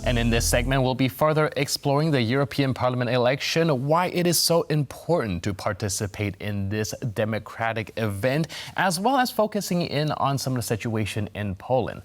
And in this segment, we'll be further exploring the European Parliament election, why it is so important to participate in this democratic event, as well as focusing in on some of the situation in Poland.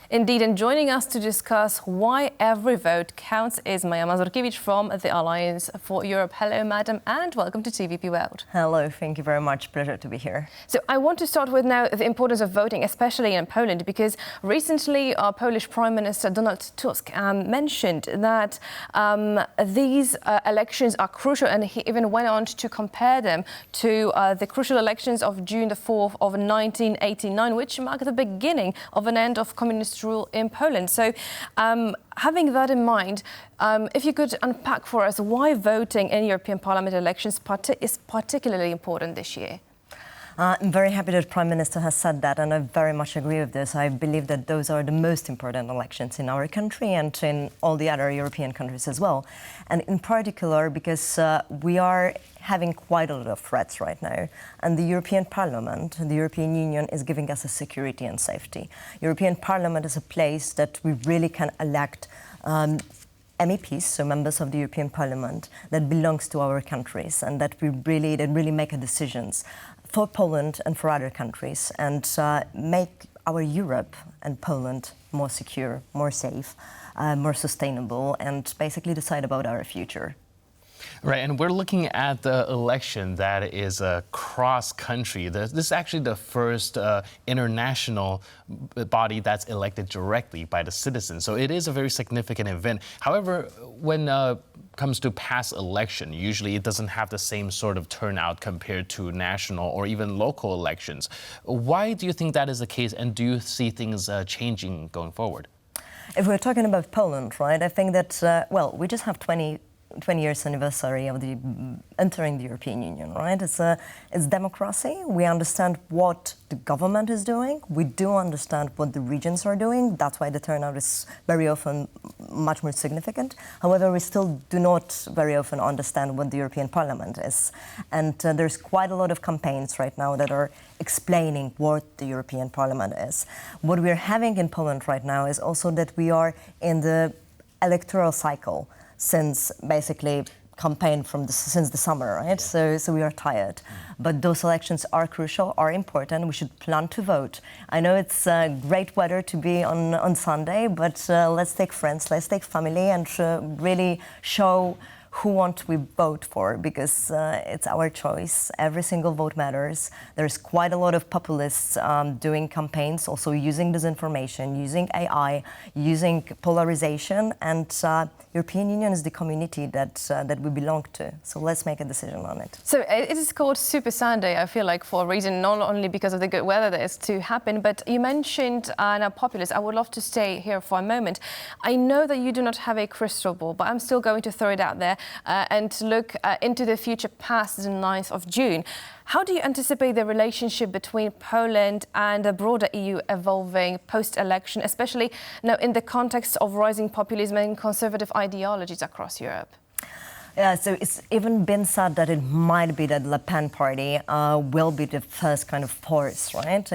Indeed, and joining us to discuss why every vote counts is Maia Mazurkiewicz from the Alliance for Europe. Hello, madam, and welcome to TVP World. Hello, thank you very much. Pleasure to be here. So I want to start with now the importance of voting, especially in Poland, because recently our Polish Prime Minister Donald Tusk mentioned that these elections are crucial, and he even went on to compare them to the crucial elections of June the 4th of 1989, which marked the beginning of an end of communist rule in Poland. So having that in mind, if you could unpack for us why voting in European Parliament elections is particularly important this year. I'm very happy that Prime Minister has said that, and I very much agree with this. I believe that those are the most important elections in our country and in all the other European countries as well. And in particular, because we are having quite a lot of threats right now. And the European Parliament, the European Union, is giving us a security and safety. European Parliament is a place that we really can elect MEPs, so members of the European Parliament, that belongs to our countries and that really make decisions for Poland and for other countries and make our Europe and Poland more secure, more safe, more sustainable, and basically decide about our future. Right, and we're looking at the election that is cross-country. This is actually the first international body that's elected directly by the citizens. So it is a very significant event. However, when it comes to past election, usually it doesn't have the same sort of turnout compared to national or even local elections. Why do you think that is the case, and do you see things changing going forward? If we're talking about Poland, right, I think that, well, we just have 20 years anniversary of the entering the European Union, right? It's democracy. We understand what the government is doing. We do understand what the regions are doing. That's why the turnout is very often much more significant. However, we still do not very often understand what the European Parliament is. And there's quite a lot of campaigns right now that are explaining what the European Parliament is. What we're having in Poland right now is also that we are in the electoral cycle since basically campaign since the summer, right? So we are tired. But those elections are crucial, are important. We should plan to vote. I know it's great weather to be on Sunday, but let's take friends, let's take family, and really show who we vote for, because it's our choice. Every single vote matters. There's quite a lot of populists doing campaigns, also using disinformation, using AI, using polarization, and European Union is the community that we belong to. So let's make a decision on it. So it is called Super Sunday, I feel like, for a reason, not only because of the good weather that is to happen, but you mentioned now populists. I would love to stay here for a moment. I know that you do not have a crystal ball, but I'm still going to throw it out there and look into the future past the 9th of June. How do you anticipate the relationship between Poland and the broader EU evolving post-election, especially now in the context of rising populism and conservative ideologies across Europe? Yeah, so it's even been said that it might be that Le Pen party will be the first kind of force, right?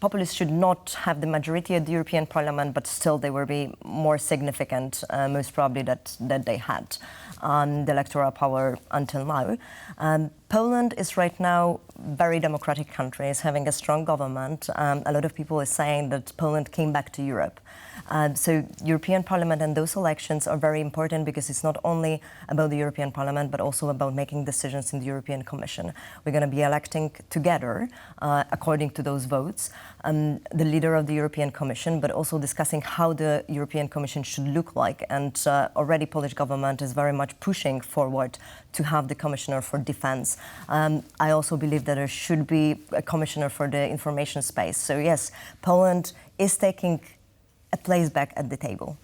Populists should not have the majority at the European Parliament, but still they will be more significant, most probably, that they had the electoral power until now. Poland is right now a very democratic country, is having a strong government. A lot of people are saying that Poland came back to Europe. So European Parliament and those elections are very important because it's not only about the European Parliament, but also about making decisions in the European Commission. We're going to be electing together, according to those votes, the leader of the European Commission, but also discussing how the European Commission should look like. And already Polish government is very much pushing forward to have the Commissioner for Defense. I also believe that there should be a Commissioner for the information space. So yes, Poland is taking a place back at the table.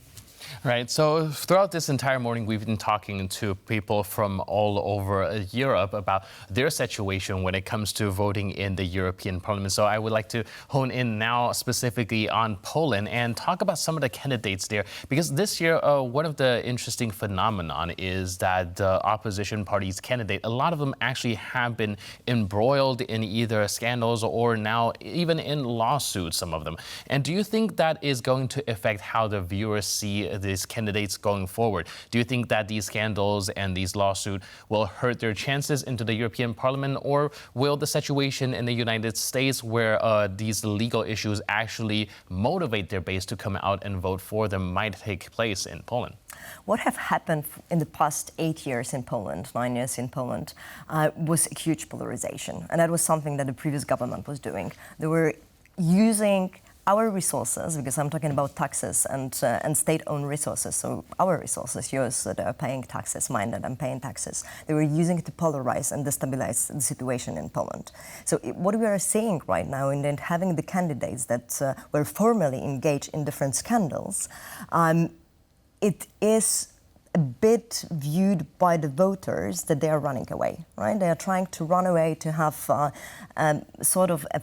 Right. So throughout this entire morning, we've been talking to people from all over Europe about their situation when it comes to voting in the European Parliament. So I would like to hone in now specifically on Poland and talk about some of the candidates there, because this year, one of the interesting phenomenon is that the opposition party's candidate, a lot of them actually have been embroiled in either scandals or now even in lawsuits, some of them. And do you think that is going to affect how the viewers see these candidates going forward. Do you think that these scandals and these lawsuits will hurt their chances into the European Parliament, or will the situation in the United States where these legal issues actually motivate their base to come out and vote for them might take place in Poland? What have happened in the past 8 years in Poland, 9 years in Poland, was a huge polarization. And that was something that the previous government was doing. They were using our resources, because I'm talking about taxes and state-owned resources, so our resources, yours that are paying taxes, mine that I'm paying taxes. They were using it to polarize and destabilize the situation in Poland. So what we are seeing right now, in having the candidates that were formally engaged in different scandals, it is a bit viewed by the voters that they are running away, right? They are trying to run away to have sort of a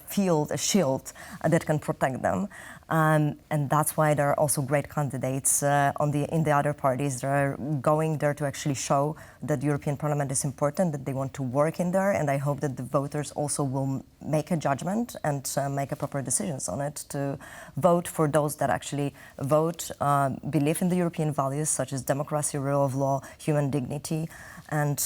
shield that can protect them. And that's why there are also great candidates in the other parties that are going there to actually show that the European Parliament is important, that they want to work in there. And I hope that the voters also will make a judgment and make a proper decisions on it to vote for those that actually believe in the European values such as democracy, rule of law, human dignity, and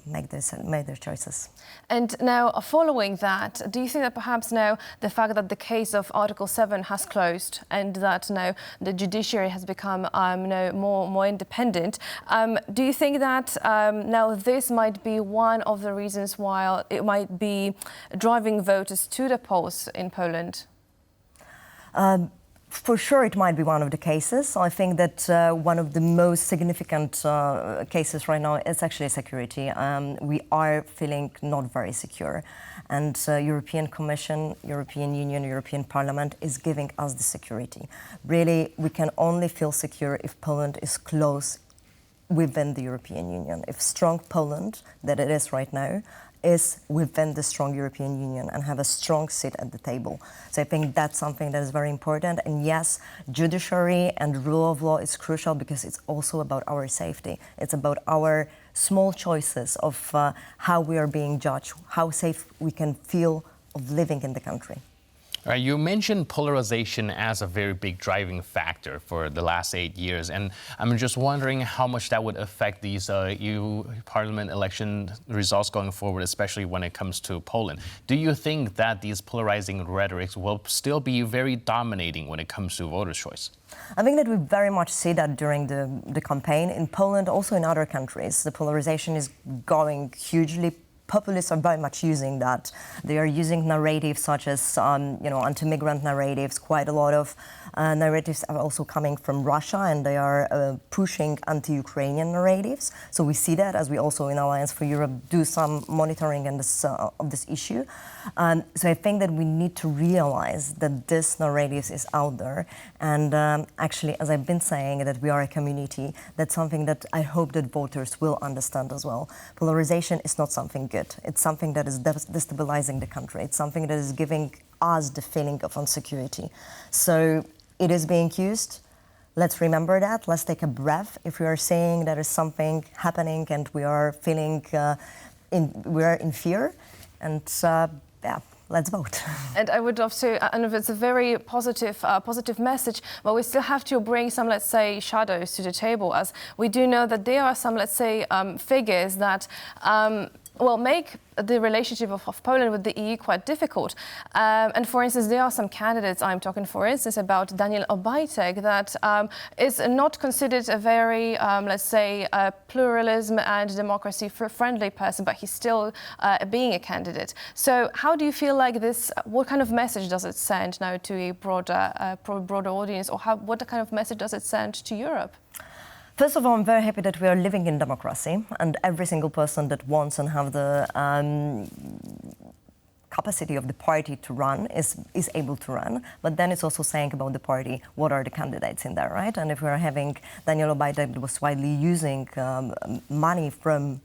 make their choices. And now, following that, do you think that perhaps now the fact that the case of Article 7 has closed and that now the judiciary has become more independent, do you think that now this might be one of the reasons why it might be driving voters to the polls in Poland? For sure, it might be one of the cases. I think that one of the most significant cases right now is actually security. We are feeling not very secure. And European Commission, European Union, European Parliament is giving us the security. Really, we can only feel secure if Poland is close within the European Union. If strong Poland, that it is right now, is within the strong European Union and have a strong seat at the table. So I think that's something that is very important. And yes, judiciary and rule of law is crucial because it's also about our safety. It's about our small choices of how we are being judged, how safe we can feel of living in the country. All right, you mentioned polarization as a very big driving factor for the last 8 years, and I'm just wondering how much that would affect these EU Parliament election results going forward, especially when it comes to Poland. Do you think that these polarizing rhetorics will still be very dominating when it comes to voters' choice? I think that we very much see that during the campaign. In Poland, also in other countries, the polarization is going hugely. Populists are very much using that. They are using narratives such as, anti-migrant narratives. Quite a lot of narratives are also coming from Russia, and they are pushing anti-Ukrainian narratives. So we see that as we also in Alliance for Europe do some monitoring of this issue. So I think that we need to realize that this narrative is out there. And actually, as I've been saying, that we are a community, that's something that I hope that voters will understand as well. Polarization is not something good. It's something that is destabilizing the country. It's something that is giving us the feeling of insecurity. So it is being used. Let's remember that. Let's take a breath. If we are saying there is something happening and we are feeling we are in fear, and let's vote. And I would also, and it's a very positive message, but we still have to bring some, let's say, shadows to the table, as we do know that there are some, let's say, figures that make the relationship of Poland with the EU quite difficult. And for instance, there are some candidates, I'm talking for instance about Daniel Obajtek, that is not considered a very, let's say, pluralism and democracy friendly person, but he's still being a candidate. So how do you feel like this, what kind of message does it send now to a broader audience, or what kind of message does it send to Europe? First of all, I'm very happy that we are living in democracy, and every single person that wants and have the capacity of the party to run is able to run. But then it's also saying about the party, what are the candidates in there, right? And if we're having Daniel Obajtek that was widely using money from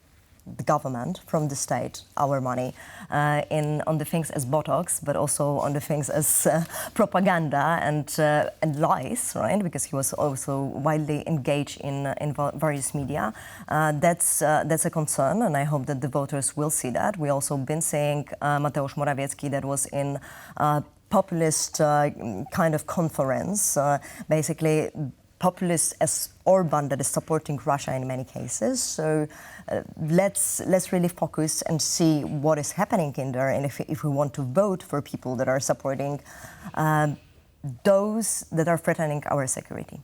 the government, from the state, our money, on the things as Botox, but also on the things as propaganda and lies, right? Because he was also widely engaged in various media. That's a concern, and I hope that the voters will see that. We also been seeing Mateusz Morawiecki that was in populist kind of conference, basically populists as Orban that is supporting Russia in many cases. So let's really focus and see what is happening in there, and if we want to vote for people that are supporting those that are threatening our security.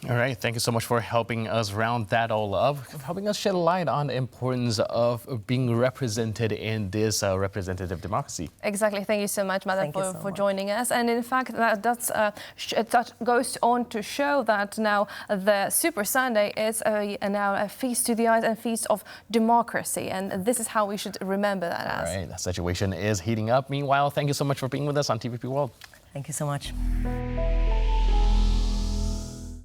All right, thank you so much for helping us round that all up, helping us shed light on the importance of being represented in this representative democracy. Exactly. Thank you so much, Madam, for joining us. And in fact, that goes on to show that now the Super Sunday is now a feast to the eyes and feast of democracy. And this is how we should remember that as. All right, the situation is heating up. Meanwhile, thank you so much for being with us on TVP World. Thank you so much.